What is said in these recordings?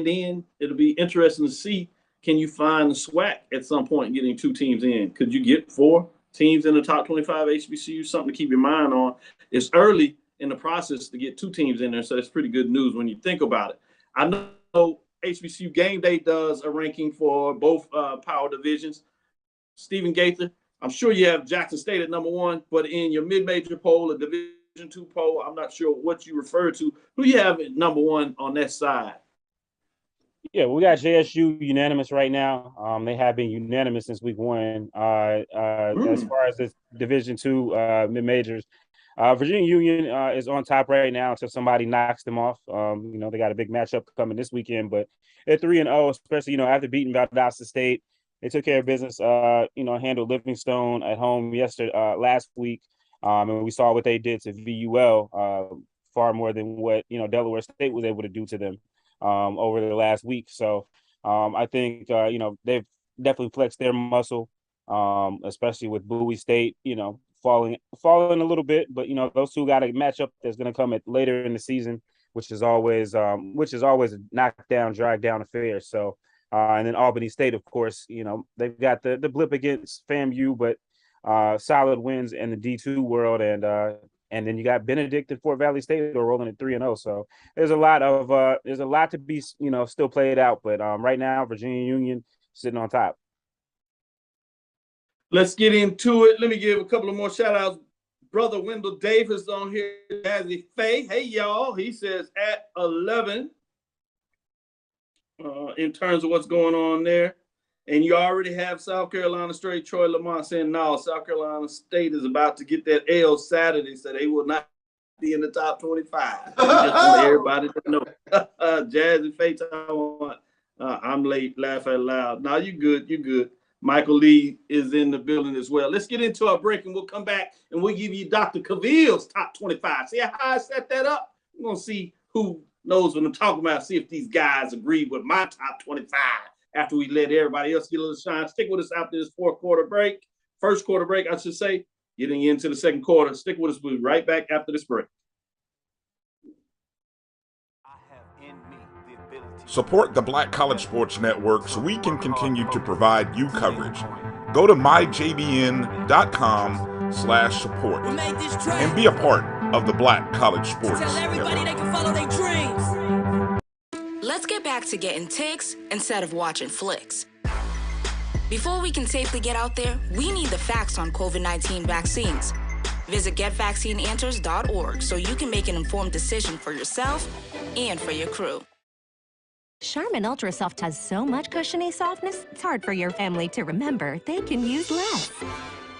in. It'll be interesting to see, can you find the SWAC at some point getting 2 teams in? Could you get 4 teams in the top 25 HBCU? Something to keep your mind on. It's early in the process to get 2 teams in there, so that's pretty good news when you think about it. I know HBCU Game Day does a ranking for both power divisions. Stephen Gaither, I'm sure you have Jackson State at number 1, but in your mid-major poll, a Division II poll, I'm not sure what you refer to. Who you have at number 1 on that side? Yeah, we got JSU unanimous right now. They have been unanimous since week 1. As far as this Division II mid-majors, Virginia Union is on top right now until somebody knocks them off. They got a big matchup coming this weekend, but they're 3-0, especially, after beating Valdosta State. They took care of business, handled Livingstone at home last week. And we saw what they did to VUL, far more than what, Delaware State was able to do to them over the last week. So I think, they've definitely flexed their muscle, especially with Bowie State, falling a little bit. But, those two got a matchup that's going to come later in the season, which is always a knockdown, drag down affair. So, and then Albany State, of course, they've got the blip against FAMU, but solid wins in the D2 world. And then you got Benedict and Fort Valley State are rolling at 3-0. So there's a lot to be, still played out. But right now, Virginia Union sitting on top. Let's get into it. Let me give a couple of more shout outs. Brother Wendell Davis on here, Jazzy Faye. Hey, y'all. He says at 11 in terms of what's going on there. And you already have South Carolina State, Troy Lamont saying, no, South Carolina State is about to get that L Saturday, so they will not be in the top 25. Just want everybody to know. Jazzy Faye, I'm late, laugh out loud. No, you good. Michael Lee is in the building as well. Let's get into our break, and we'll come back, and we'll give you Dr. Cavil's top 25. See how I set that up? We're going to see who knows what I'm talking about, see if these guys agree with my top 25 after we let everybody else get a little shine. Stick with us after this first quarter break, I should say, getting into the second quarter. Stick with us. We'll be right back after this break. Support the Black College Sports Network so we can continue to provide you coverage. Go to myjbn.com/support and be a part of the Black College Sports Network. Let's get back to getting ticks instead of watching flicks. Before we can safely get out there, we need the facts on COVID-19 vaccines. Visit getvaccineanswers.org so you can make an informed decision for yourself and for your crew. Charmin Ultra Soft has so much cushiony softness, it's hard for your family to remember they can use less.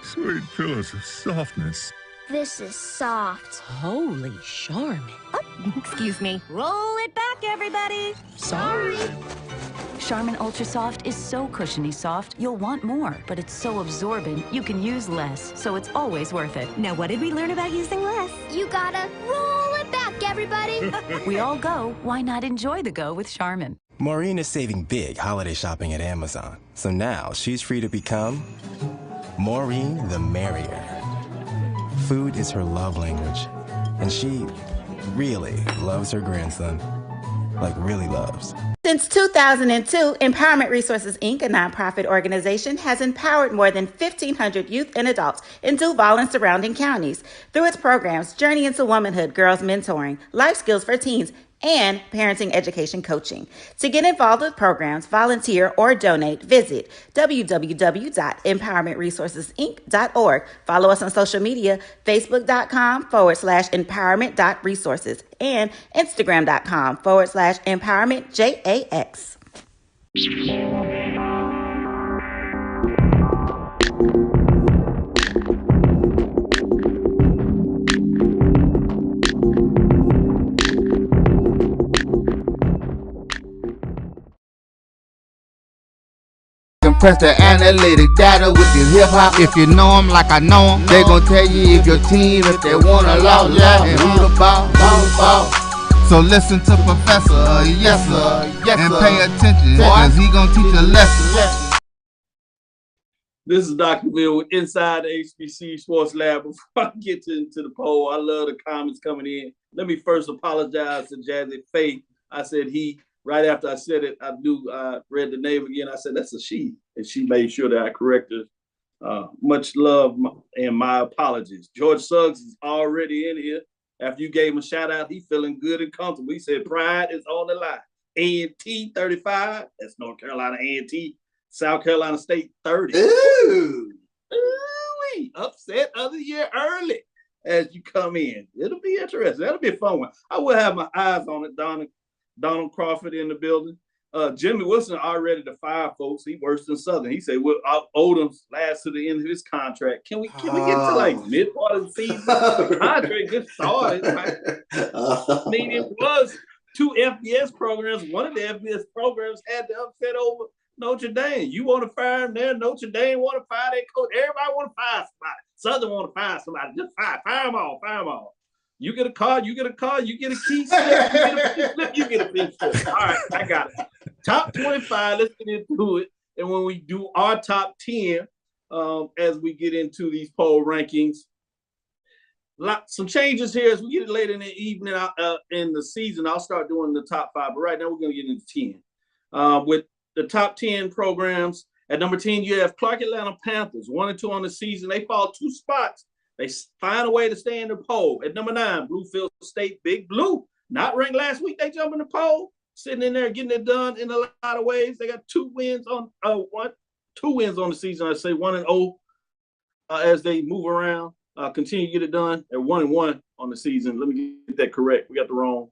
Sweet pillows of softness. This is soft. Holy Charmin. Oh, excuse me. Roll it back, everybody. Sorry. Charmin Ultra Soft is so cushiony soft, you'll want more, but it's so absorbent, you can use less, so it's always worth it. Now, what did we learn about using less? You gotta roll it back, everybody. We all go. Why not enjoy the go with Charmin? Maureen is saving big holiday shopping at Amazon, so now she's free to become Maureen the Merrier. Food is her love language, and she really loves her grandson. Like, really loves. Since 2002, Empowerment Resources, Inc., a nonprofit organization, has empowered more than 1,500 youth and adults in Duval and surrounding counties through its programs Journey into Womanhood, Girls Mentoring, Life Skills for Teens, and Parenting Education Coaching. To get involved with programs, volunteer, or donate, visit www.empowermentresourcesinc.org. Follow us on social media, facebook.com/empowerment.resources and instagram.com/empowermentJAX. Press the analytic data with your hip hop. If you know them like I know them, they gon' tell you if your team, if they wanna lose, and who the ball. So listen to Professor, yes sir, and pay attention, cause he gon' teach a lesson. This is Dr. Bill with Inside the HBCU Sports Lab. Before I get into the poll, I love the comments coming in. Let me first apologize to Jazzy Faye. I said he right after I said it, I read the name again. I said, that's a she. And she made sure that I corrected. Much love and my apologies. George Suggs is already in here. After you gave him a shout out, he feeling good and comfortable. He said, pride is on the line. A&T 35. That's North Carolina A&T. South Carolina State 30. Ooh. Ooh, upset of the year early as you come in. It'll be interesting. That'll be a fun one. I will have my eyes on it. Donald Crawford in the building. Jimmy Wilson already the fire folks. He worse than Southern. He said, well, Odom's last to the end of his contract. Can we get to like mid part of the season? The contract just started. Right? I mean, it was 2 FBS programs. One of the FBS programs had the upset over Notre Dame. You want to fire him there? Notre Dame want to fire their coach. Everybody want to fire somebody. Southern want to fire somebody. Just fire them all. You get a card, you get a key slip, you get a pink slip. All right, I got it. Top 25, let's get into it. And when we do our top 10, as we get into these poll rankings, some changes here as we get it later in the evening, in the season. I'll start doing the top 5, but right now we're going to get into 10. With the top 10 programs, at number 10, you have Clark Atlanta Panthers, 1 and 2 on the season. They fall 2 spots. They find a way to stay in the poll. At number 9, Bluefield State, Big Blue, not ranked last week. They jump in the poll, sitting in there getting it done in a lot of ways. They got 2 wins on 2 wins on the season. I say 1-0 as they move around, continue to get it done. At 1-1 on the season. Let me get that correct. We got the wrong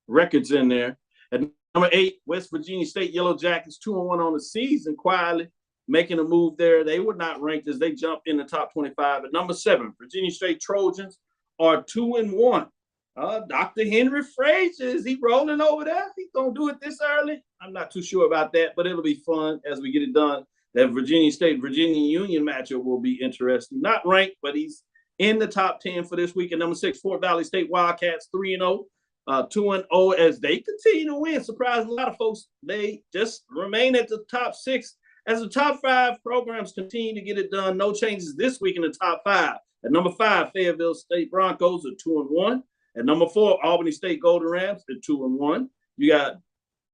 records in there. At number 8, West Virginia State Yellow Jackets, 2-1 on the season, quietly making a move there. They were not ranked as they jumped in the top 25. At number 7, Virginia State Trojans are 2-1. Dr. Henry Frazier, is he rolling over there? He gonna do it this early? I'm not too sure about that, but it'll be fun as we get it done. That Virginia State-Virginia Union matchup will be interesting. Not ranked, but he's in the top 10 for this week. At number 6, Fort Valley State Wildcats, 3-0. 2-0 as they continue to win. Surprised a lot of folks. They just remain at the top 6 as the top 5 programs continue to get it done. No changes this week in the top 5. At number 5, Fayetteville State Broncos are 2-1. At number 4, Albany State Golden Rams are 2-1. You got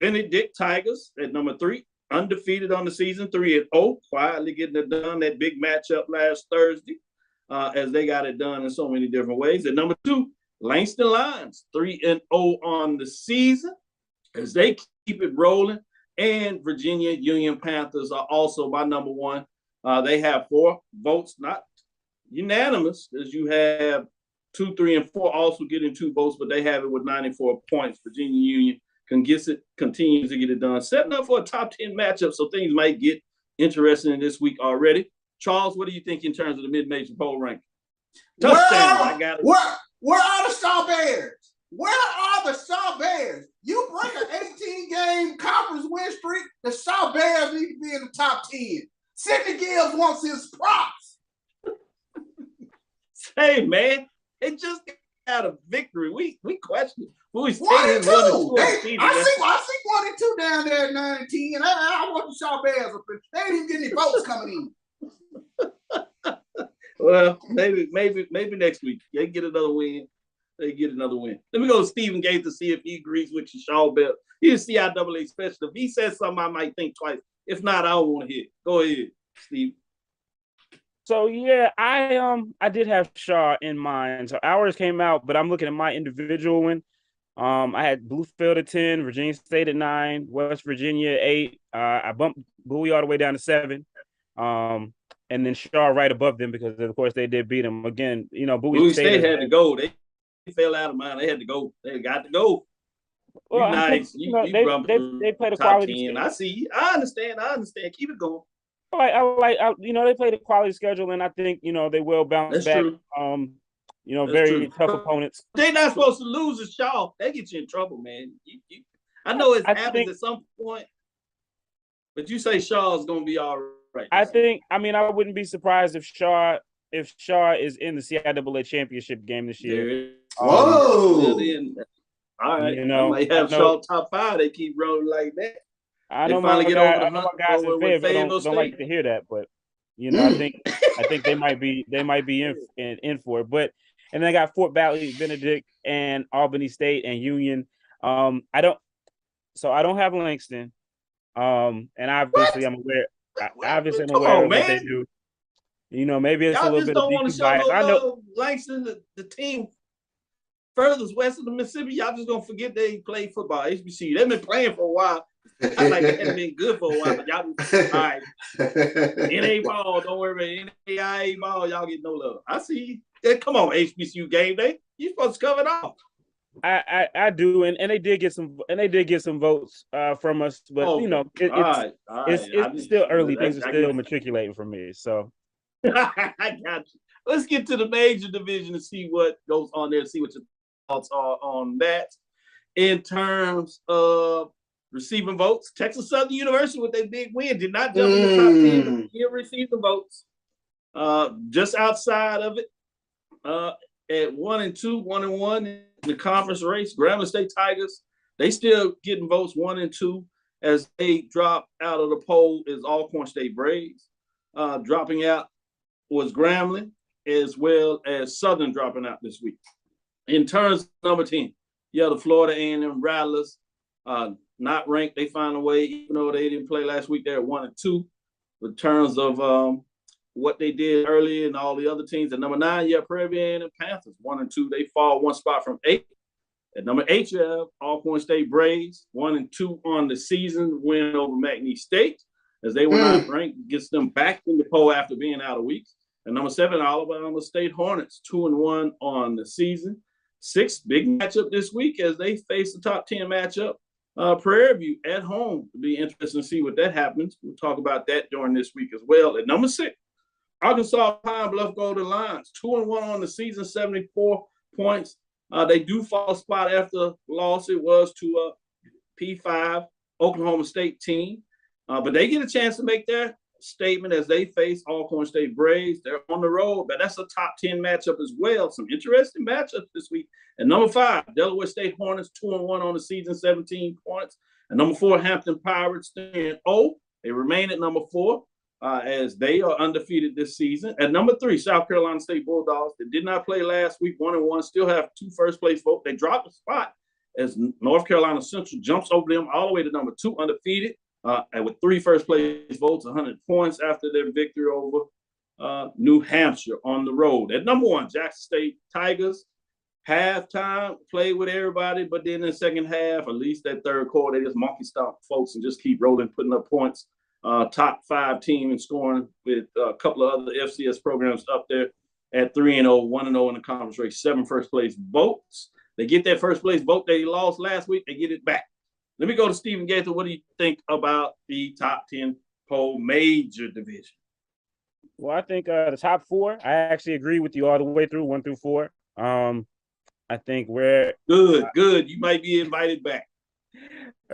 Benedict Tigers at number 3, undefeated on the season, 3-0, quietly getting it done. That big matchup last Thursday as they got it done in so many different ways. At number 2, Langston Lions, 3-0 on the season as they keep it rolling. And Virginia Union Panthers are also by number 1. They have 4 votes, not unanimous, as you have 2, 3, and 4 also getting 2 votes, but they have it with 94 points. Virginia Union continues to get it done. Setting up for a top 10 matchup, so things might get interesting in this week already. Charles, what do you think in terms of the mid-major poll ranking? Touchdown, I got it. Where are the Shaw Bears? Where are the Shaw Bears? You break an 18-game conference win streak, the Shaw Bears need to be in the top 10. Sidney Gibbs wants his props. Hey, man, they just got a victory. We question who's 1 and 2. I see 1 and 2 down there at 9 and 10. I want the Shaw Bears up there. They ain't even getting any votes coming in. Well, maybe next week they get another win. Let me go to Stephen Gates to see if he agrees with you, Shaw Bell. He's a CIAA specialist. If he says something, I might think twice. If not, I don't want to hear it. Go ahead, Steve. So yeah, I did have Shaw in mind. So ours came out, but I'm looking at my individual one. I had Bluefield at 10, Virginia State at 9, West Virginia 8. I bumped Bowie all the way down to 7. And then Shaw right above them because of course they did beat them again. You know, Bowie State had to go. They fell out of mine. They had to go. They got to go. Well, nice. They played a quality. I see you. I understand. Keep it going. They played a quality schedule, and I think they will bounce back. True. That's very true. Tough opponents. They're not supposed to lose to Shaw. They get you in trouble, man. I know it happens at some point, but you say Shaw is going to be all right. I wouldn't be surprised if Shaw is in the CIAA championship game this year. Whoa! All right. I might have Shaw top 5. They keep rolling like that. I know my guys in Fayetteville don't like to hear that, but I think they might be in for it. But and then I got Fort Valley, Benedict, and Albany State and Union I don't have Langston. And obviously I'm aware. Obviously I'm Come aware on, of what they man. do. Maybe it's a Y'all little just bit of don't want to DQ show bias. no I know. love. Langston, the team furthest west of the Mississippi, y'all just gonna forget they play football. HBCU, they've been playing for a while. Not like they hadn't been good for a while, but y'all just, all right. NA ball, don't worry about it. NAIA ball, y'all get no love. I see. Come on, HBCU game day. You supposed to cover it off. I do, and they did get some votes from us, but it's still early. Things are still matriculating for me. So I got you. Let's get to the major division and see what goes on there. See what your thoughts are on that. In terms of receiving votes, Texas Southern University with their big win did not jump in the top 10, but still received the votes. Just outside of it, at 1-2, 1-1 in the conference race. Grambling State Tigers, they still getting votes 1 and 2 as they drop out of the poll is Alcorn State Braves. Dropping out was Grambling, as well as Southern dropping out this week. In terms of number 10, the Florida A&M Rattlers, not ranked. They found a way, even though they didn't play last week, they're 1 and 2. In terms of what they did earlier and all the other teams. At number 9, Prairie View and Panthers, 1 and 2. They fall one spot from 8. At number 8, you have Alcorn State Braves, 1 and 2 on the season, win over McNeese State, as they were not ranked, gets them back in the poll after being out a week. At number 7, Alabama State Hornets, 2 and 1 on the season. 6, big matchup this week as they face the top 10 matchup. Prairie View at home. It'll be interesting to see what that happens. We'll talk about that during this week as well. At number 6, Arkansas Pine Bluff Golden Lions, 2 and 1 on the season, 74 points. They do fall a spot after loss. It was to P5 Oklahoma State team, but they get a chance to make their statement as they face Alcorn State Braves. They're on the road, but that's a top 10 matchup as well. Some interesting matchups this week. At number 5, Delaware State Hornets, 2 and 1 on the season, 17 points. At number 4, Hampton Pirates, 3-0. They remain at number 4. As they are undefeated this season. At number 3, South Carolina State Bulldogs. They did not play last week, 1 and 1, still have 2 first-place votes. They dropped a spot as North Carolina Central jumps over them all the way to number 2, undefeated, and with 3 first-place votes, 100 points after their victory over New Hampshire on the road. At number 1, Jackson State Tigers. Halftime, played with everybody, but then in the second half, at least that third quarter, they just monkey stomp folks and just keep rolling, putting up points. Top 5 team in scoring with a couple of other FCS programs up there at 3-0, 1-0 in the conference race, 7 first-place votes. They get that first-place vote they lost last week. They get it back. Let me go to Stephen Gaither. What do you think about the top 10 poll major division? Well, I think the top 4, I actually agree with you all the way through 1 through 4. I think we're good. You might be invited back.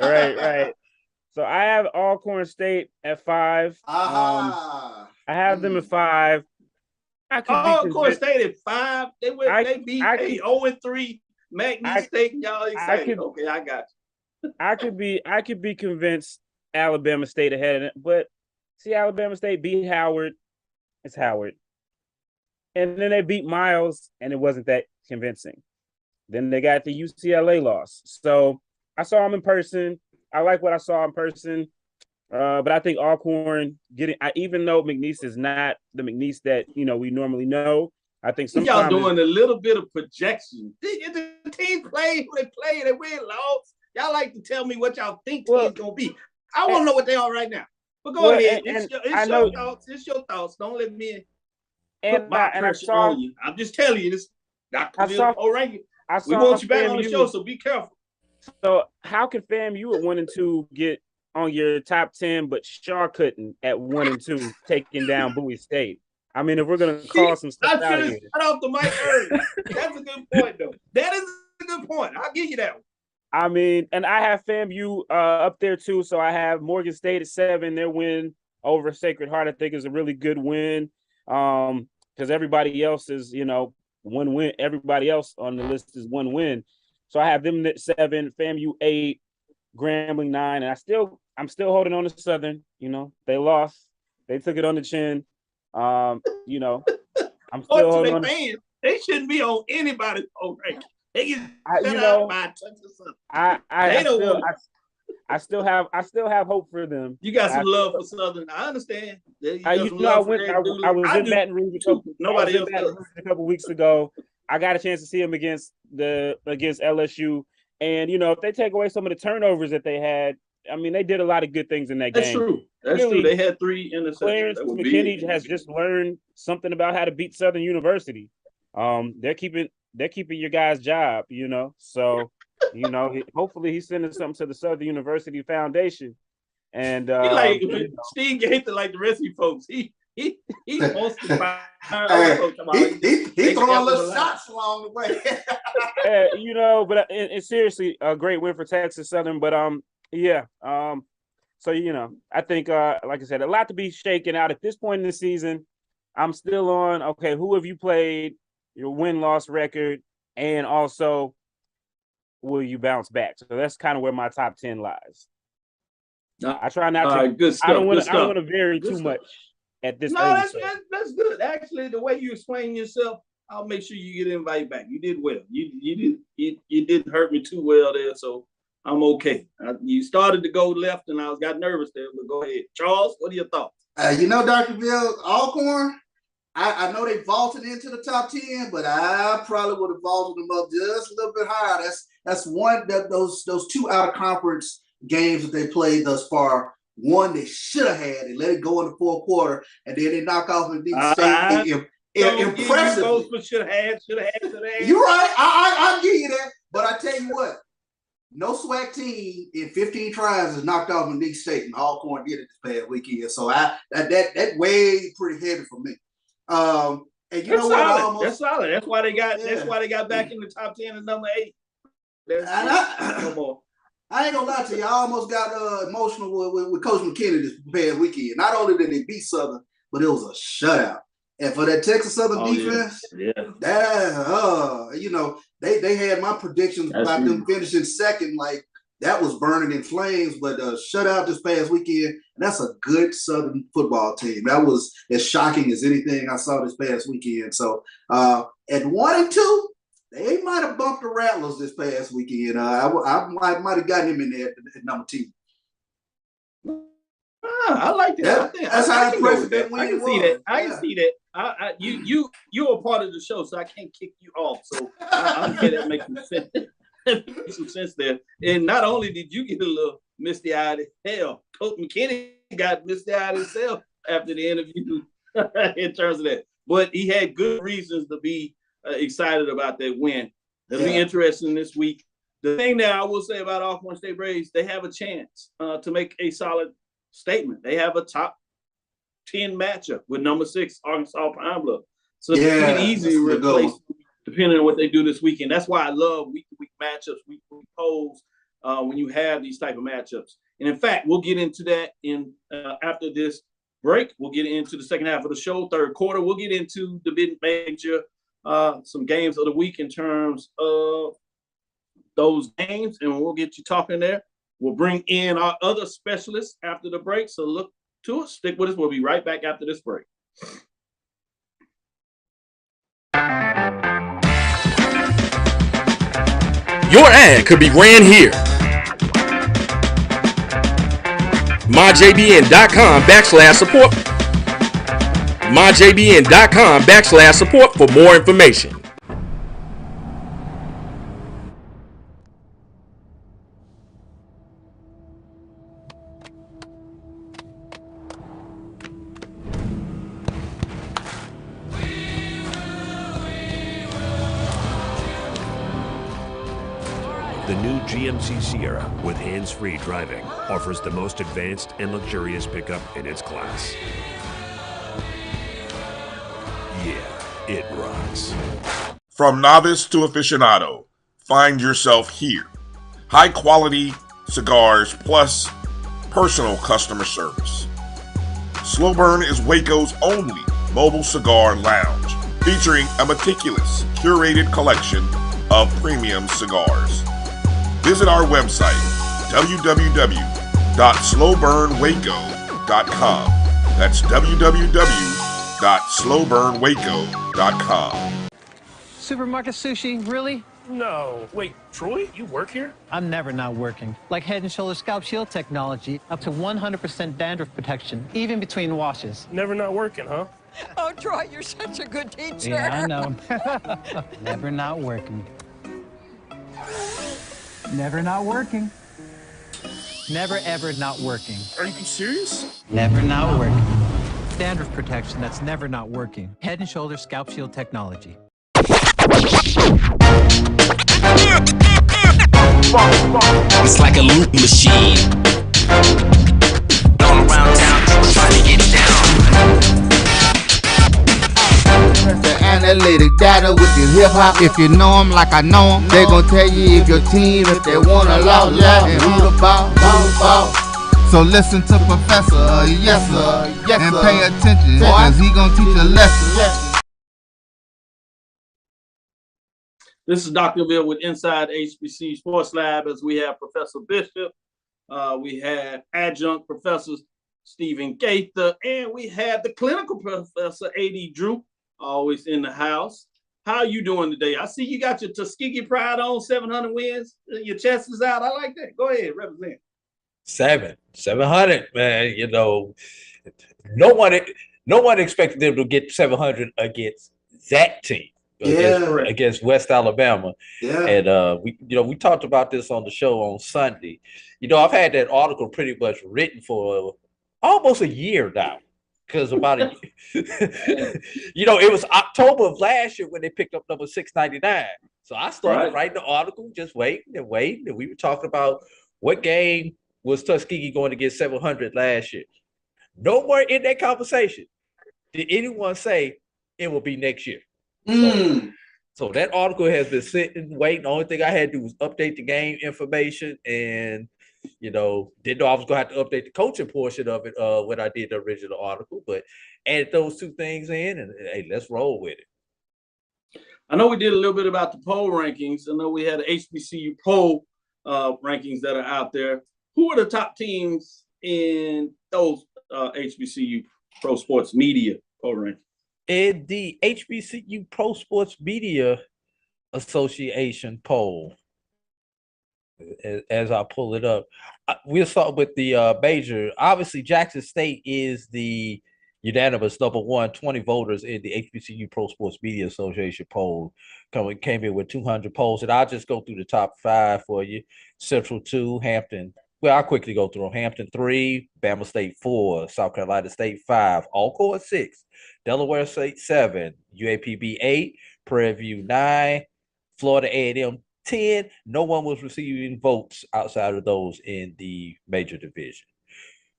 Right. So I have Alcorn State at 5. I have them at 5. Alcorn State at 5. They beat 0-3 McNeese State. Y'all excited? Okay, I got you. I could be convinced Alabama State ahead of it, but see, Alabama State beat Howard. It's Howard, and then they beat Miles, and it wasn't that convincing. Then they got the UCLA loss. So I saw them in person. I like what I saw in person, but I think Alcorn even though McNeese is not the McNeese that we normally know, I think sometimes y'all doing a little bit of projection. The team play who they play, they win, lost. Y'all like to tell me what y'all think team's gonna be. I want to know what they are right now. But go ahead. It's your thoughts. Don't let me put my pressure on you. I'm just telling you this. Dr. We want you back on the show, so be careful. So how could FAMU at 1 and 2 get on your top 10, but Shaw couldn't at 1 and 2 taking down Bowie State? I mean, if we're gonna call some stuff out of here, cut off the mic early. That's a good point, though. That is a good point. I'll give you that one. I mean, and I have FAMU up there too. So I have Morgan State at 7. Their win over Sacred Heart, I think, is a really good win. Because everybody else is, 1 win. Everybody else on the list is 1 win. So I have them at 7, FAMU 8, Grambling 9, and I'm still holding on to Southern. They lost. They took it on the chin. I'm still holding on. They shouldn't be on anybody's poll ranking. They get shut out by Texas Southern. I still have hope for them. You got some love for Southern. I understand. I was in Baton Rouge a couple weeks ago. I got a chance to see them against LSU, and if they take away some of the turnovers that they had, I mean, they did a lot of good things in that game. That's true. That's true. They had 3 interceptions. Clarence McKinney has just learned something about how to beat Southern University. They're keeping your guy's job, So, hopefully he's sending something to the Southern University Foundation. And Steve Gaither, like the rest of you folks, he wants to buy. He throwing little shots along the way. But it's seriously a great win for Texas Southern. But so I think like I said, a lot to be shaken out at this point in the season. I'm still on. Okay, who have you played? Your win-loss record, and also will you bounce back? So that's kind of where my top 10 lies. I try not to. Good stuff, I don't want to vary too much at this. No, that's good. Actually, the way you explain yourself, I'll make sure you get invited back. You did well. You didn't hurt me too well there, so I'm okay. You started to go left, and I got nervous there. But go ahead, Charles. What are your thoughts? Dr. Bill, Alcorn. I know they vaulted into the top 10, but I probably would have vaulted them up just a little bit higher. That's one that those 2 out of conference games that they played thus far. One they should have had. They let it go in the fourth quarter, and then they knock off McNeese State. Impressive. Should have had. You're right. I'll give you that. But I tell you what, no SWAC team in 15 tries has knocked off McNeese State, and Alcorn did it this past weekend. So that weighed pretty heavy for me. And you know what? That's solid. That's why they got. That's why they got back in the top 10 and number 8. I ain't gonna lie to you. I almost got emotional with Coach McKinney this past weekend. Not only did they beat Southern, but it was a shutout. And for that Texas Southern defense, they had my predictions about them finishing second. Like that was burning in flames, but shutout this past weekend. And that's a good Southern football team. That was as shocking as anything I saw this past weekend. So at 1 and 2, they might have bumped the Rattlers this past weekend. I might have gotten him in there at number 2. I like that. Yeah, that's how impressive that I can see that. I can see that. You're a part of the show, so I can't kick you off. So I'm sure that makes some sense. Some sense there. And not only did you get a little misty-eyed, hell, Coach McKinney got misty-eyed himself after the interview in terms of that. But he had good reasons to be excited about that win. It'll be interesting this week. The thing that I will say about Alcorn State Braves, they have a chance to make a solid statement. They have a top 10 matchup with number 6 Arkansas Pine Bluff. So they can easily replace depending on what they do this weekend. That's why I love week-to-week matchups, week-to-week polls when you have these type of matchups. And in fact, we'll get into that after this break. We'll get into the second half of the show, third quarter. We'll get into the mid-major, some games of the week in terms of those games, and we'll get you talking there. We'll bring in our other specialists after the break, so look to us. Stick with us. We'll be right back after this break. Your ad could be ran here. MyJBN.com/support. MyJBN.com/support for more information. The new GMC Sierra with hands-free driving offers the most advanced and luxurious pickup in its class. Yeah, it rocks. From novice to aficionado, find yourself here. High quality cigars plus personal customer service. Slow Burn is Waco's only mobile cigar lounge, featuring a meticulous, curated collection of premium cigars. Visit our website, www.slowburnwaco.com. That's www.slowburnwaco.com. Supermarket sushi, really? No. Wait, Troy, you work here? I'm never not working. Like Head & Shoulders Scalp Shield technology, up to 100% dandruff protection, even between washes. Never not working, huh? Oh, Troy, you're such a good teacher. Yeah, I know. Never not working. Never not working. Never ever not working. Are you serious? Never not working. Dandruff protection that's never not working. Head & Shoulders Scalp Shield technology. It's like a loop machine. All around town, people trying to get down. The analytic data with your hip hop. If you know them like I know them, they gon' tell you if your team, if they wanna lose, and who the ball. So listen to Professor, yes sir, and pay attention, cause he gon' teach a lesson. This is Dr. Bill with Inside HBC Sports Lab, as we have Professor Bishop, we had adjunct professors Stephen Gaither, and we had the clinical professor A.D. Drew, always in the house. How are you doing today? I see you got your Tuskegee pride on, 700 wins. Your chest is out. I like that. Go ahead, represent. 700, man. You know, no one expected them to get 700 against that team. Against West Alabama. Yeah. And we talked about this on the show on Sunday. You know, I've had that article pretty much written for almost a year now. Because about a you know, it was October of last year when they picked up number 699. So I started writing the article, just waiting. And we were talking about what game was Tuskegee going to get 700 last year. Nowhere in that conversation did anyone say it will be next year. So that article has been sitting, waiting. The only thing I had to do was update the game information, and didn't know I was gonna have to update the coaching portion of it when I did the original article, but added those two things in, and hey, let's roll with it. I know we did a little bit about the poll rankings. I know we had HBCU poll rankings that are out there. Who are the top teams in those HBCU pro sports media poll rankings? In the HBCU Pro Sports Media Association poll, as I pull it up, we'll start with the major. Obviously, Jackson State is the unanimous number one, 20 voters in the HBCU Pro Sports Media Association poll. Came in with 200 polls, and I'll just go through the top 5 for you. Central 2, Hampton. Well, I'll quickly go through them. Hampton 3, Bama State 4, South Carolina State 5, Alcorn 6, Delaware State 7, UAPB 8, Prairie View 9, Florida A&M 10. No one was receiving votes outside of those in the major division.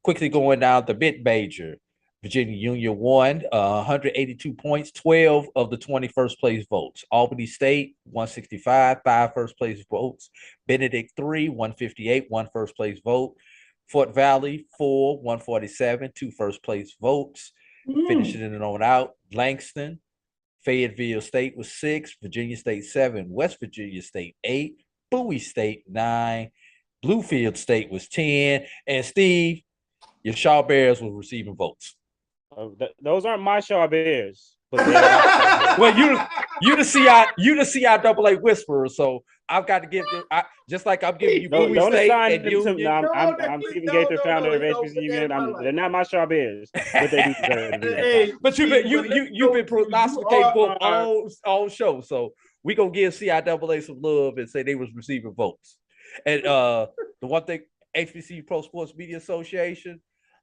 Quickly going down the mid-major, Virginia Union 1, 182 points, 12 of the 20 first place votes. Albany State, 165, 5 first place votes. Benedict 3, 158, 1 first place vote. Fort Valley 4, 147, 2 first place votes. Finishing it on out. Langston, Fayetteville State was 6, Virginia State 7, West Virginia State 8, Bowie State 9, Bluefield State was 10, and Steve, your Shaw Bears were receiving votes. Those aren't my Shaw Bears. But well, you the CIAA whisperer, so I've got to give them. Just like I'm giving you Bowie State and Union. I'm Stephen Gaither, founder of HBCU. They're not my Shaw Bears, but they do deserve to be. But you've been prognosticating for all show, so we gonna give CIAA some love and say they was receiving votes. And the one thing, HBCU Pro Sports Media Association,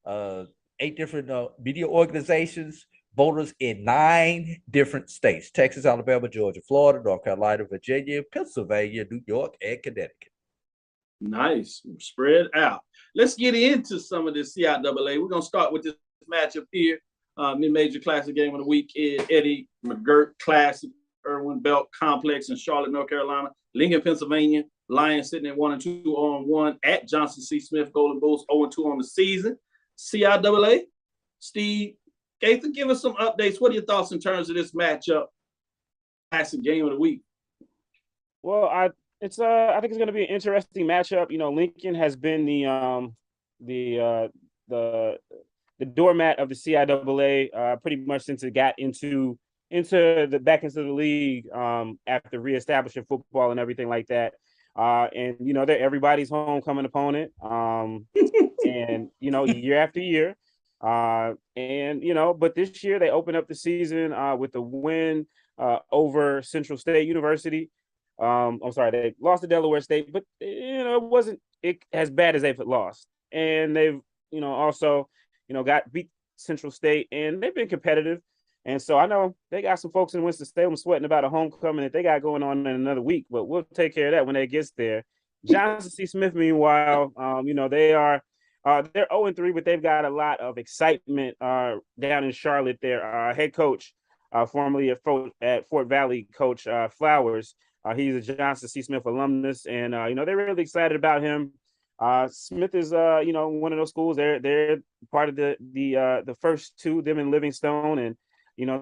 8 different media organizations, voters in 9 different states: Texas, Alabama, Georgia, Florida, North Carolina, Virginia, Pennsylvania, New York, and Connecticut. Nice. Spread out. Let's get into some of this CIAA. We're going to start with this matchup here. Mid-major classic game of the week is Eddie McGirt Classic, Irwin Belk Complex in Charlotte, North Carolina. Lincoln, Pennsylvania. Lions sitting at 1-2 on 1 at Johnson C. Smith. Golden Bulls 0-2 on the season. CIAA, Steve Gaither, give us some updates. What are your thoughts in terms of this matchup? Classic game of the week. Well, I think it's going to be an interesting matchup. You know, Lincoln has been the doormat of the CIAA pretty much since it got into back into the league after reestablishing football and everything like that. And they're everybody's homecoming opponent. And year after year. But this year they opened up the season with a win over Central State University. I'm sorry, they lost to Delaware State, but it wasn't as bad as they've lost. And they've also got beat Central State, and they've been competitive. And so I know they got some folks in Winston-Salem sweating about a homecoming that they got going on in another week, but we'll take care of that when it gets there. Johnson C. Smith, meanwhile, they're 0-3, but they've got a lot of excitement down in Charlotte. Their head coach, formerly at Fort Valley, Coach Flowers, he's a Johnson C. Smith alumnus, and they're really excited about him. Smith is one of those schools. They're part of the first two, them in Livingstone, and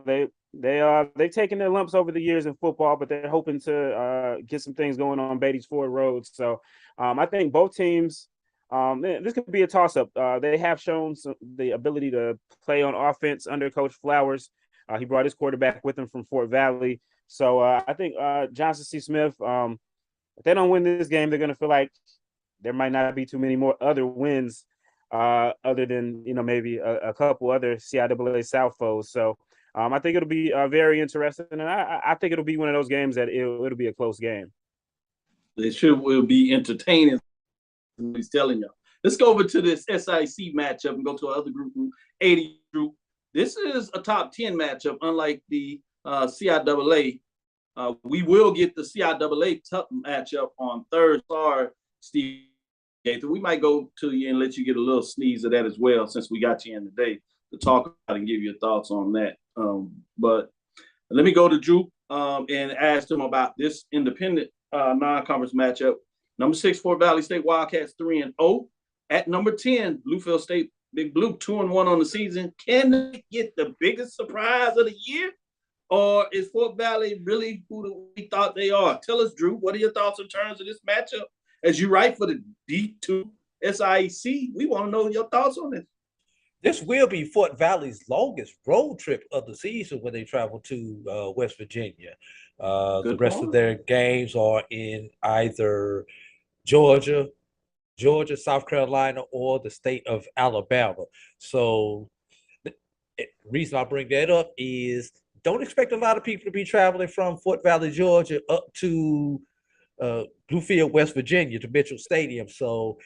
they've taken their lumps over the years in football, but they're hoping to get some things going on Beatties Ford Road. So I think both teams. This could be a toss-up. They have shown the ability to play on offense under Coach Flowers. He brought his quarterback with him from Fort Valley. So I think Johnson C. Smith, if they don't win this game, they're going to feel like there might not be too many more other wins other than, maybe a couple other CIAA South foes. So I think it'll be very interesting. And I think it'll be one of those games that it'll be a close game. It will be entertaining. He's telling you. Let's go over to this SIC matchup and go to our other group 80 group. This is a top 10 matchup, unlike the CIAA. We will get the CIAA tough matchup on Thursday. Sorry, Steve Gaither. We might go to you and let you get a little sneeze of that as well, since we got you in today to talk about and give your thoughts on that. But let me go to Drew and ask him about this independent non-conference matchup. Number 6, Fort Valley State Wildcats 3-0. At number 10, Bluefield State Big Blue 2-1 on the season. Can they get the biggest surprise of the year? Or is Fort Valley really who we thought they are? Tell us, Drew, what are your thoughts in terms of this matchup? As you write for the D2 SIC, we want to know your thoughts on this. This will be Fort Valley's longest road trip of the season when they travel to West Virginia. The rest of their games are in either Georgia, South Carolina, or the state of Alabama. So the reason I bring that up is don't expect a lot of people to be traveling from Fort Valley, Georgia up to Bluefield, West Virginia to Mitchell Stadium. So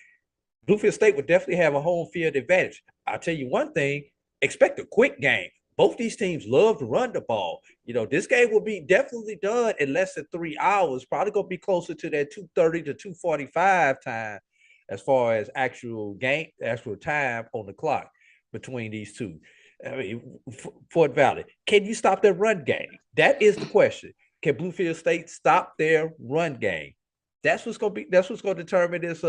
Bluefield State would definitely have a home field advantage. I'll tell you one thing, expect a quick game. Both these teams love to run the ball. This game will be definitely done in less than 3 hours, probably going to be closer to that 2:30 to 2:45 time as far as actual time on the clock between these two. I mean, Fort Valley, can you stop their run game? That is the question. Can Bluefield State stop their run game? That's what's going to determine this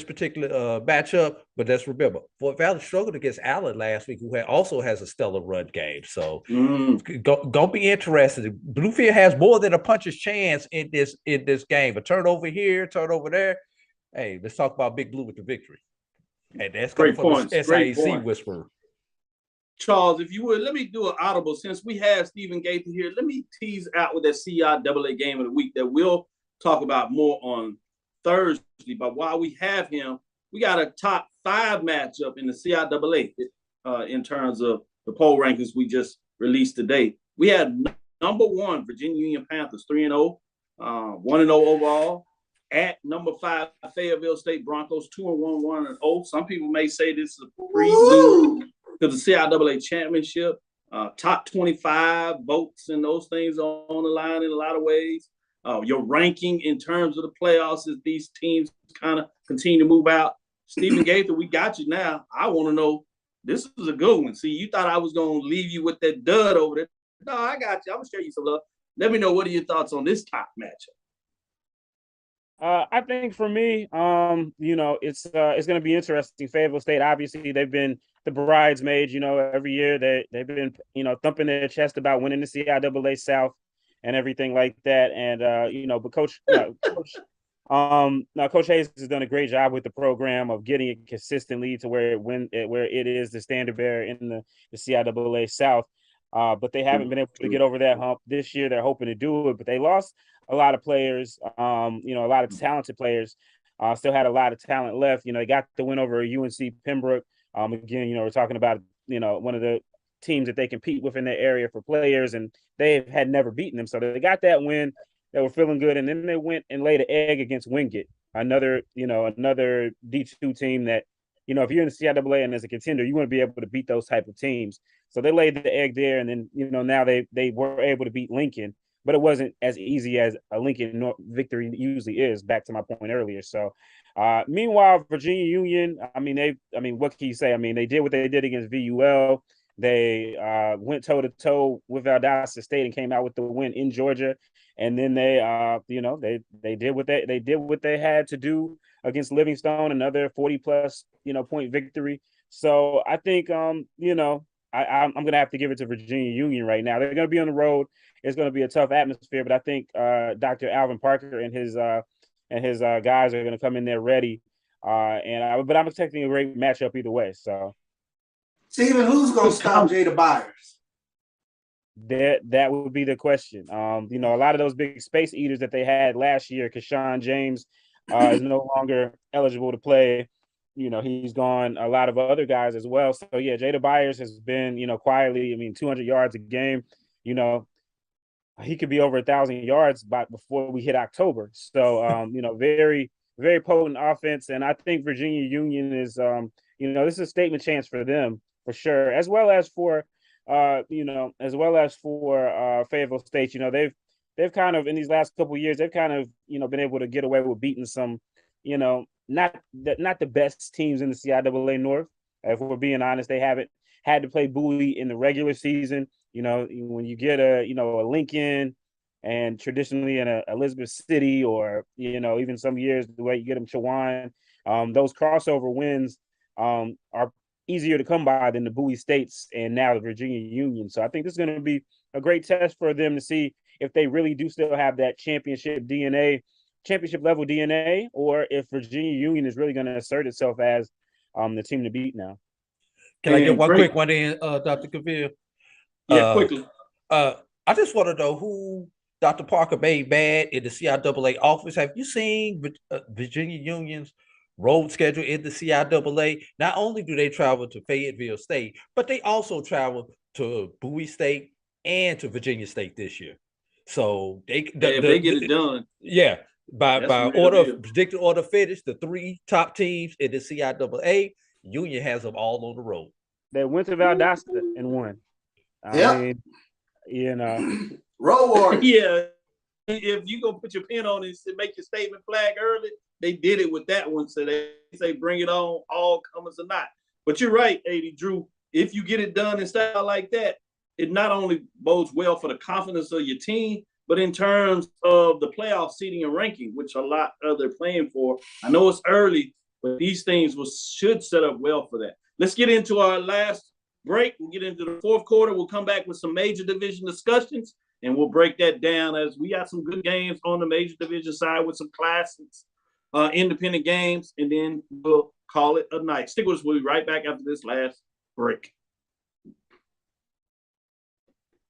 particular matchup. But let's remember, Fort Valley struggled against Allen last week, who also has a stellar run game. So gonna be interesting. Bluefield has more than a puncher's chance in this game. A turnover here, turnover there. Hey, let's talk about Big Blue with the victory. And that's great from points. SIAC whisperer. Charles, if you would, let me do an audible. Since we have Stephen Gaither here, let me tease out with that CIAA game of the week that we'll talk about more on Thursday. But while we have him, we got a top 5 matchup in the CIAA in terms of the poll rankings we just released today. We had number 1, Virginia Union Panthers 3-0, 1-0 overall. At number 5, Fayetteville State Broncos 2-1, 1-0. Some people may say this is a prelude to the CIAA championship. Top 25 votes and those things are on the line in a lot of ways. Your ranking in terms of the playoffs as these teams kind of continue to move out. Stephen Gaither, we got you now. I want to know, this is a good one. See, you thought I was going to leave you with that dud over there. No, I got you. I'm going to show you some love. Let me know, what are your thoughts on this top matchup? I think for me, it's going to be interesting. Fayetteville State, obviously, they've been the bridesmaids. Every year they've been, thumping their chest about winning the CIAA South and everything like that. And but Coach Hayes has done a great job with the program of getting it consistently to where it is the standard bearer in the CIAA South. but they haven't been able to get over that hump. This year, they're hoping to do it, but they lost a lot of players, a lot of talented players. Still had a lot of talent left. They got the win over UNC Pembroke. Again, we're talking about, one of the teams that they compete with in their area for players, and they had never beaten them. So they got that win. They were feeling good, and then they went and laid an egg against Wingate, another D2 team that, if you're in the CIAA and as a contender, you want to be able to beat those type of teams. So they laid the egg there, and then, now they were able to beat Lincoln, but it wasn't as easy as a Lincoln victory usually is, back to my point earlier. So meanwhile, Virginia Union, what can you say? They did what they did against VUL. They went toe-to-toe with Valdosta State and came out with the win in Georgia. And then they did what they had to do against Livingstone, another 40+ point victory. So I think I'm gonna have to give it to Virginia Union right now. They're gonna be on the road. It's gonna be a tough atmosphere, but I think Dr. Alvin Parker and his guys are gonna come in there ready. But I'm expecting a great matchup either way. So, Steven, who's gonna stop Jada Byers? That would be the question. A lot of those big space eaters that they had last year, Keshawn James is no longer eligible to play. He's gone. A lot of other guys as well. So yeah, Jada Byers has been, quietly, 200 yards a game. He could be over 1,000 yards before we hit October. So very, very potent offense. And I think Virginia Union is, this is a statement chance for them for sure, as well as for Fayetteville State. They've kind of, in these last couple of years, they've kind of, been able to get away with beating some, not the best teams in the CIAA North. If we're being honest, they haven't had to play Bowie in the regular season. When you get a Lincoln, and traditionally in a Elizabeth City, or, even some years the way you get them Chowan, those crossover wins are easier to come by than the Bowie States and now the Virginia Union. So I think this is going to be a great test for them to see if they really do still have that championship level DNA, or if Virginia Union is really going to assert itself as the team to beat now. Can I get one quick one in, Dr. Cavil? Yeah, quickly. I just want to know who Dr. Parker made bad in the CIAA office. Have you seen Virginia Union's road schedule in the CIAA? Not only do they travel to Fayetteville State, but they also travel to Bowie State and to Virginia State this year. So if they get it done. Yeah. By predicted order finish, the 3 top teams in the CIAA, Union has them all on the road. They went to Valdosta and won. Road warriors. Yeah. If you go put your pin on it and make your statement flag early, they did it with that one. So they say, bring it on, all comers or not. But you're right, AD Drew. If you get it done in style like that, it not only bodes well for the confidence of your team, but in terms of the playoff seeding and ranking, which a lot of they're playing for. I know it's early, but these things should set up well for that. Let's get into our last break. We'll get into the fourth quarter. We'll come back with some major division discussions, and we'll break that down, as we got some good games on the major division side with some classics, independent games, and then we'll call it a night. Stick with us. We'll be right back after this last break.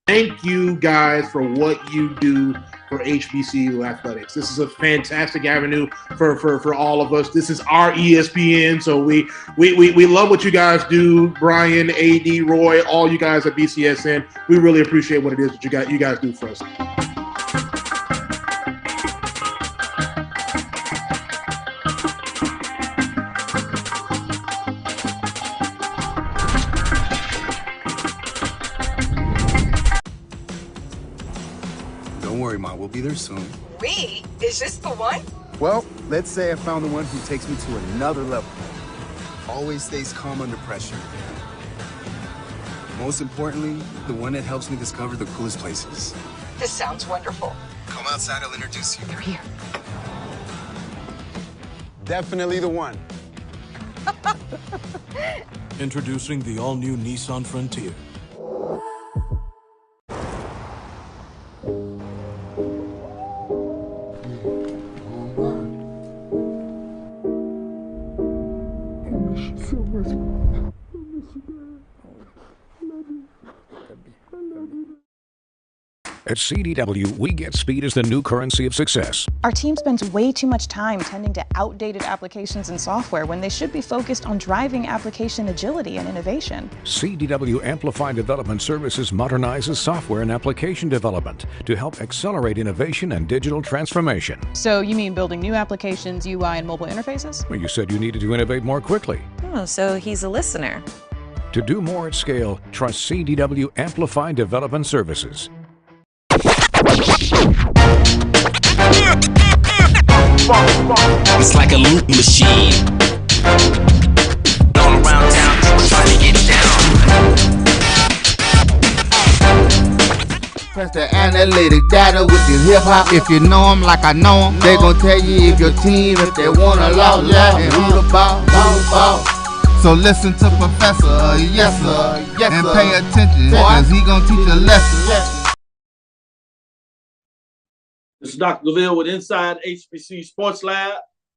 Thank you guys for what you do for HBCU athletics. This is a fantastic avenue for all of us. This is our ESPN, so we love what you guys do. Brian, AD, Roy, all you guys at BCSN. We really appreciate what it is that you guys do for us. We'll be there soon. We? Is this the one? Well, let's say I found the one who takes me to another level. Always stays calm under pressure. Most importantly, the one that helps me discover the coolest places. This sounds wonderful. Come outside, I'll introduce you. They're here. Definitely the one. Introducing the all-new Nissan Frontier. At CDW, we get speed as the new currency of success. Our team spends way too much time tending to outdated applications and software when they should be focused on driving application agility and innovation. CDW Amplified Development Services modernizes software and application development to help accelerate innovation and digital transformation. So you mean building new applications, UI, and mobile interfaces? Well, you said you needed to innovate more quickly. Oh, so he's a listener. To do more at scale, trust CDW Amplified Development Services. It's like a loop machine. All around town, people trying to get down. Press the analytic data with your hip hop. If you know them like I know them, they gon' tell you if your team, if they wanna lose, yeah, and who the ball. So listen to Professor, yes sir, and pay attention, cause he gon' teach a lesson. This is Dr. Cavil with Inside HBCU Sports Lab.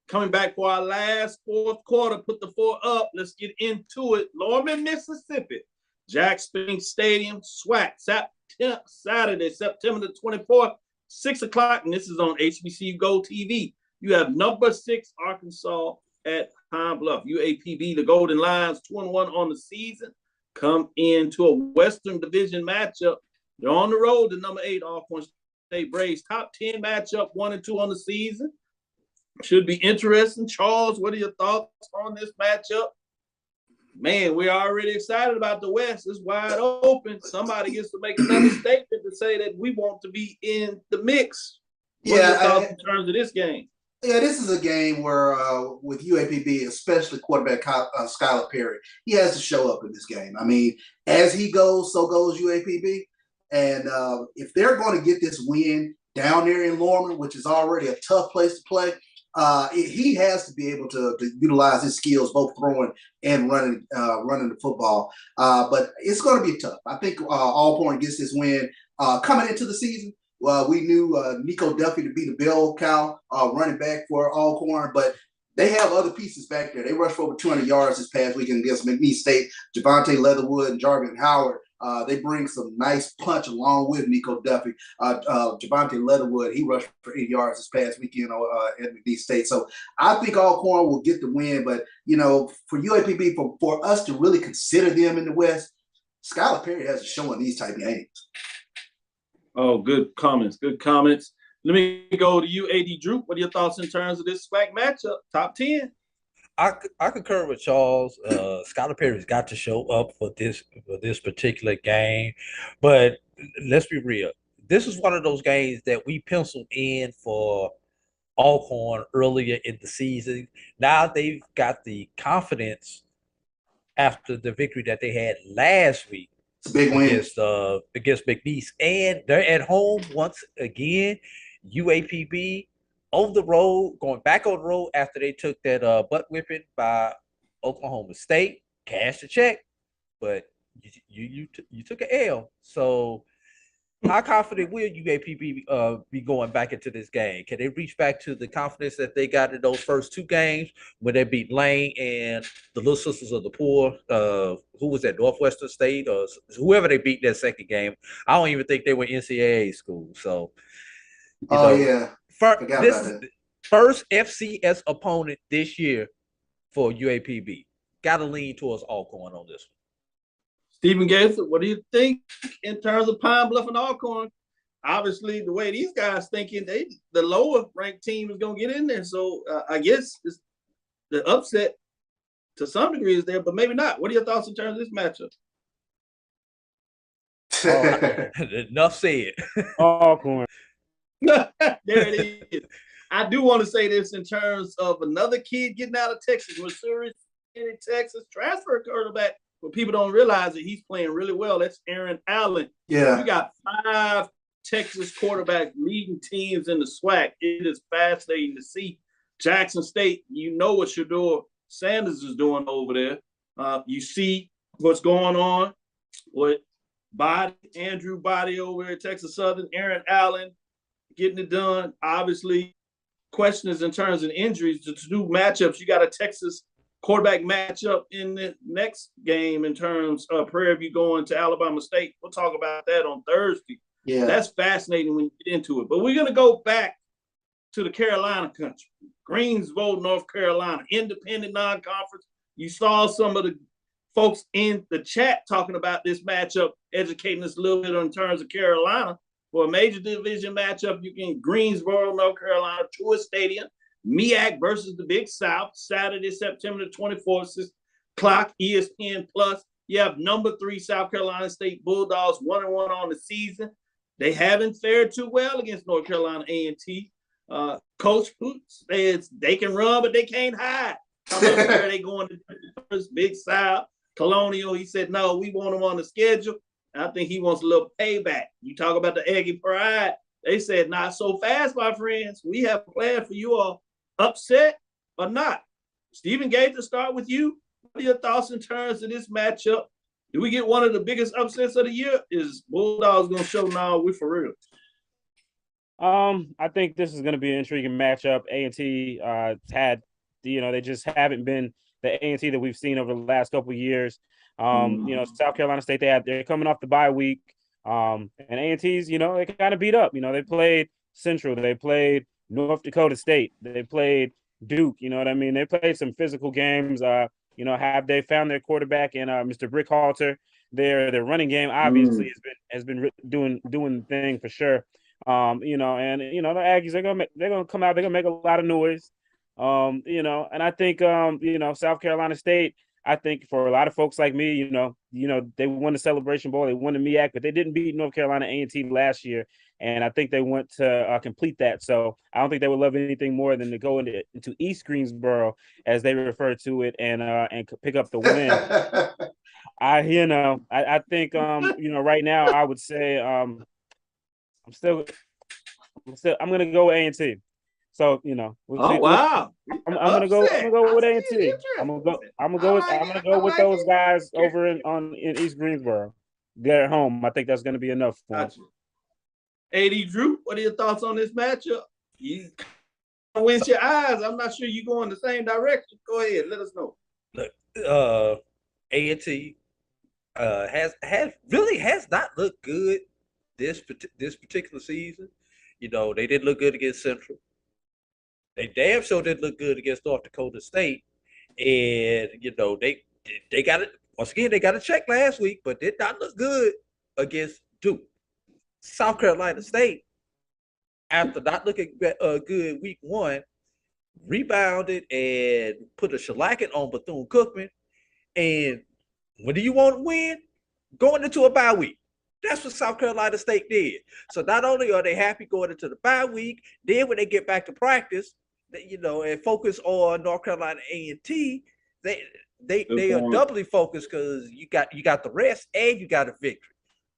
Coming back for our last fourth quarter. Put the 4 up. Let's get into it. Lorman, Mississippi. Jack Spinks Stadium, SWAC, Saturday, September the 24th, 6 o'clock, and this is on HBCU Go TV. You have number 6 Arkansas at Pine Bluff. UAPB, the Golden Lions, 2-1 on the season. Come into a Western Division matchup. They're on the road to number 8 Alcorn State Braves. Top 10 matchup, 1 and 2 on the season. Should be interesting. Charles, what are your thoughts on this matchup? Man, we're already excited about the West. It's wide open. Somebody gets to make another statement to say that we want to be in the mix. What are your thoughts in terms of this game? Yeah, this is a game where with UAPB, especially quarterback Skylar Perry, he has to show up in this game. I mean, as he goes, so goes UAPB. And if they're going to get this win down there in Lorman, which is already a tough place to play, he has to be able to utilize his skills, both throwing and running the football. But it's going to be tough. I think Alcorn gets this win coming into the season. We knew Nico Duffy to be the bell cow running back for Alcorn, but they have other pieces back there. They rushed for over 200 yards this past weekend against McNeese State. Javante Leatherwood and Jarvin Howard. They bring some nice punch along with Nico Duffy. Javante Leatherwood, he rushed for 80 yards this past weekend at McNeese State. So I think Alcorn will get the win. But, you know, for UAPB, for us to really consider them in the West, Skylar Perry has to show in these type of games. Oh, good comments. Good comments. Let me go to you, AD Drew. What are your thoughts in terms of this SWAC matchup? Top 10? I concur with Charles. Skylar Perry's got to show up for this particular game. But let's be real. This is one of those games that we penciled in for Alcorn earlier in the season. Now they've got the confidence after the victory that they had last week. It's a big win against McNeese. And they're at home once again. UAPB on the road, going back on the road after they took that butt whipping by Oklahoma State, cashed the check, but you took an L. So how confident will UAPB be going back into this game? Can they reach back to the confidence that they got in those first 2 games when they beat Lane and the Little Sisters of the Poor? Who was that, Northwestern State or whoever they beat that second game? I don't even think they were NCAA school. So, yeah. This is the first FCS opponent this year for UAPB. Got to lean towards Alcorn on this one. Stephen Gaither, what do you think in terms of Pine Bluff and Alcorn? Obviously, the way these guys thinking, the lower ranked team is going to get in there. So I guess the upset to some degree is there, but maybe not. What are your thoughts in terms of this matchup? Enough said. Alcorn. There it is. I do want to say this in terms of another kid getting out of Texas, Missouri City, Texas, transfer quarterback. But people don't realize that he's playing really well. That's Aaron Allen. Yeah. You got 5 Texas quarterbacks leading teams in the SWAC. It is fascinating to see. Jackson State, you know what Shador Sanders is doing over there. You see what's going on with Andrew Body over at Texas Southern, Aaron Allen getting it done. Obviously, questions in terms of injuries. To do matchups, you got a Texas quarterback matchup in the next game in terms of Prairie View going to Alabama State. We'll talk about that on Thursday. Yeah. That's fascinating when you get into it. But we're going to go back to the Carolina country. Greensboro, North Carolina, independent non-conference. You saw some of the folks in the chat talking about this matchup, educating us a little bit in terms of Carolina. For a major division matchup, you can Greensboro, North Carolina, Truist Stadium, MEAC versus the Big South, Saturday, September the 24th, 6 o'clock, ESPN Plus. You have number 3 South Carolina State Bulldogs, 1-1 on the season. They haven't fared too well against North Carolina A&T. Coach says they can run, but they can't hide. How about where they going to first? Big South, Colonial. He said, no, we want them on the schedule. I think he wants a little payback. You talk about the Aggie pride. They said, not so fast, my friends. We have a plan for you all. Upset or not? Stephen Gates, to start with you. What are your thoughts in terms of this matchup? Do we get one of the biggest upsets of the year? Is Bulldogs going to show now we for real? I think this is going to be an intriguing matchup. A&T had, they just haven't been the A&T that we've seen over the last couple of years. South Carolina State, they're coming off the bye week. And A&T's, they kind of beat up. They played Central. They played North Dakota State. They played Duke. You know what I mean? They played some physical games. Have they found their quarterback in Mr. Brickhalter? Their running game obviously has been doing the thing for sure. The Aggies they're gonna come out. They're gonna make a lot of noise. And I think South Carolina State. I think for a lot of folks like me, they won the Celebration Bowl, they won the MEAC, but they didn't beat North Carolina A&T last year, and I think they want to complete that. So I don't think they would love anything more than to go into East Greensboro, as they refer to it, and pick up the win. I think right now I would say I'm gonna go A&T. So we'll see. Wow! I'm gonna go with A&T. I'm gonna go with those guys over in East Greensboro. They're at home. I think that's gonna be enough for them. AD Drew, what are your thoughts on this matchup? You wince your eyes. I'm not sure you go in the same direction. Go ahead, let us know. Look, A&T has not looked good this particular season. They didn't look good against Central. They damn sure didn't look good against North Dakota State. And, they got it. Once again, they got a check last week, but did not look good against Duke. South Carolina State, after not looking good week 1, rebounded and put a shellacking on Bethune-Cookman. And when do you want to win? Going into a bye week. That's what South Carolina State did. So not only are they happy going into the bye week, then when they get back to practice, and focus on North Carolina A&T, they are doubly focused because you got the rest and you got a victory.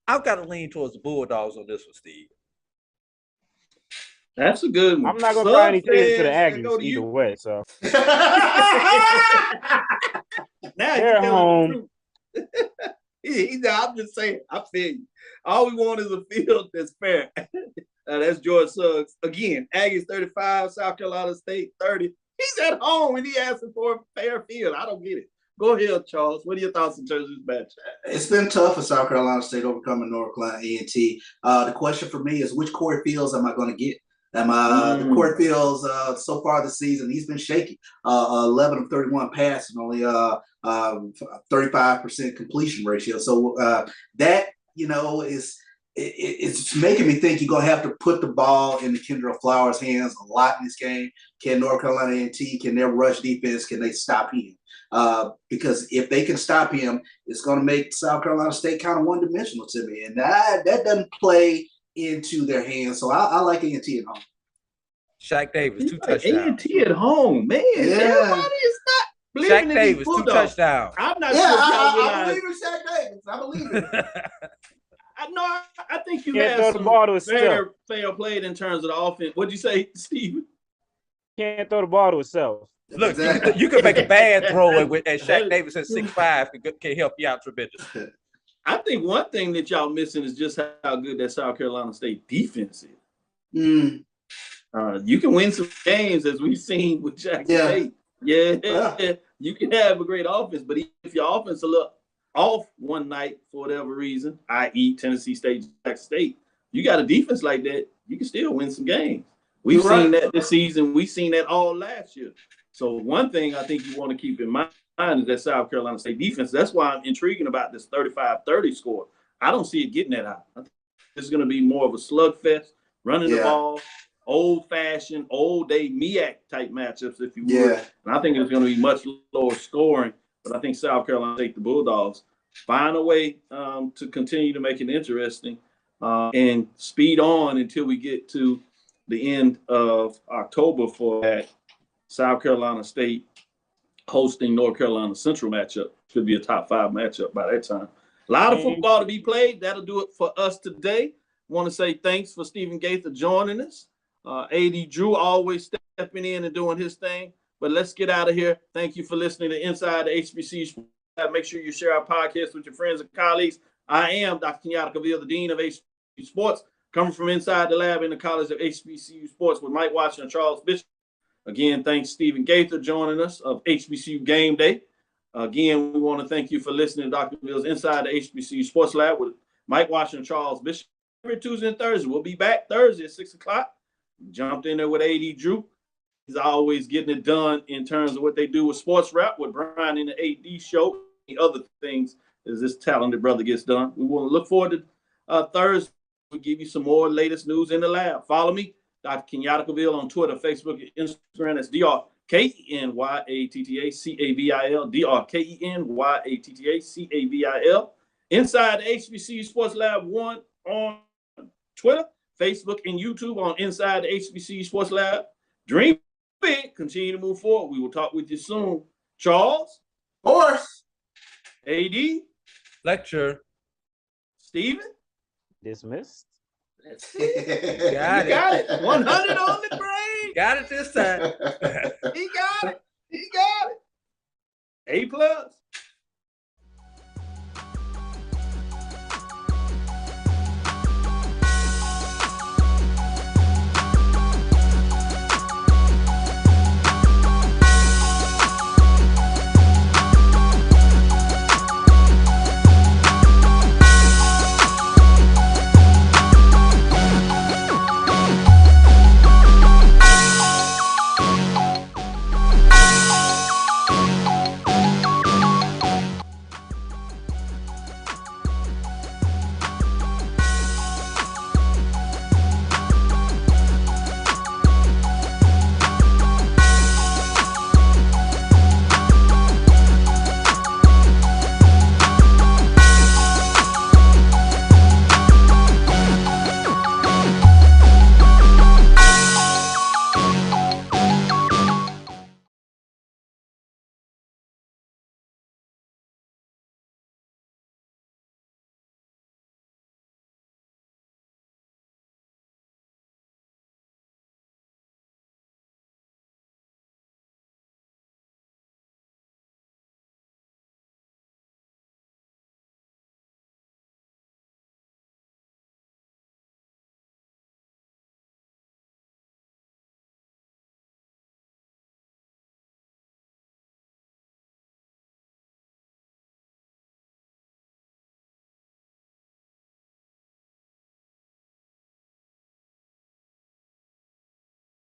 I've got to lean towards the Bulldogs on this one, Steve. That's a good one. I'm not gonna try anything to the Aggies either way. So now they're home. I'm just saying, I feel you. All we want is a field that's fair. That's George Suggs. Again, Aggies 35, South Carolina State 30. He's at home and he asking for a fair field. I don't get it. Go ahead, Charles. What are your thoughts in terms of this match? It's been tough for South Carolina State overcoming North Carolina A&T. The question for me is, which Corey Fields am I going to get? The Corey Fields so far this season, he's been shaky. 11 of 31 passes, only 35% completion ratio. So that it's making me think you're gonna have to put the ball in the Kendra Flowers' hands a lot in this game. Can North Carolina A&T, can their rush defense, can they stop him? Because if they can stop him, it's gonna make South Carolina State kind of one-dimensional to me, and that doesn't play into their hands. So I like A&T at home. Shaq Davis, 2 touchdowns. A&T at home, man. Yeah. Everybody is not believing Shaq in Davis, these 2 touchdowns. I'm not Yeah, sure if y'all I realize. believe in Shaq Davis. I believe it. I think you Can't have throw the ball to some himself. fair played in terms of the offense. What'd you say, Steve? Can't throw the ball to himself. Look, you can make a bad throw, and Shaq Davis at 6'5" can help you out tremendously. I think one thing that y'all missing is just how good that South Carolina State defense is. You can win some games, as we've seen with Jackson State. Yeah, you can have a great offense, but if your offense a little off one night for whatever reason, i.e. Tennessee State, Jackson State, you got a defense like that, you can still win some games. We've You're seen right. that this season. We've seen that all last year. So one thing I think you want to keep in mind is that South Carolina State defense. That's why I'm intriguing about this 35-30 score. I don't see it getting that high. I think it's going to be more of a slugfest, running the ball, old-fashioned, old-day MEAC type matchups, if you would. Yeah. And I think it's going to be much lower scoring. But I think South Carolina State, the Bulldogs, find a way to continue to make it interesting and speed on until we get to the end of October for that South Carolina State hosting North Carolina Central matchup. Should be a top 5 matchup by that time. A lot of football to be played. That'll do it for us today. Want to say thanks for Stephen Gaither joining us. AD Drew always stepping in and doing his thing. But let's get out of here. Thank you for listening to Inside the HBCU. Make sure you share our podcast with your friends and colleagues. I am Dr. Kenyatta Cavil, the Dean of HBCU Sports, coming from inside the lab in the College of HBCU Sports with Mike Watson and Charles Bishop. Again, thanks Stephen Gaither joining us of HBCU Game Day. Again, we want to thank you for listening to Dr. Cavill's Inside the HBCU Sports Lab with Mike Watson and Charles Bishop. Every Tuesday and Thursday. We'll be back Thursday at 6 o'clock. Jumped in there with AD Drew. He's always getting it done in terms of what they do with sports rap with Brian in the AD show. The other things as this talented brother gets done. We want to look forward to Thursday. We'll give you some more latest news in the lab. Follow me, Dr. Kenyatta Cavil, on Twitter, Facebook, and Instagram. That's DrKenyattaCavil, DrKenyattaCavil. Inside the HBCU Sports Lab 1 on Twitter, Facebook, and YouTube on Inside the HBCU Sports Lab. Dream big. Continue to move forward. We will talk with you soon. Charles? Horse. AD? Lecture. Steven? Dismissed. That's it. Got You got it. 100 on the grade. Got it this time. He got it. He got it. A+.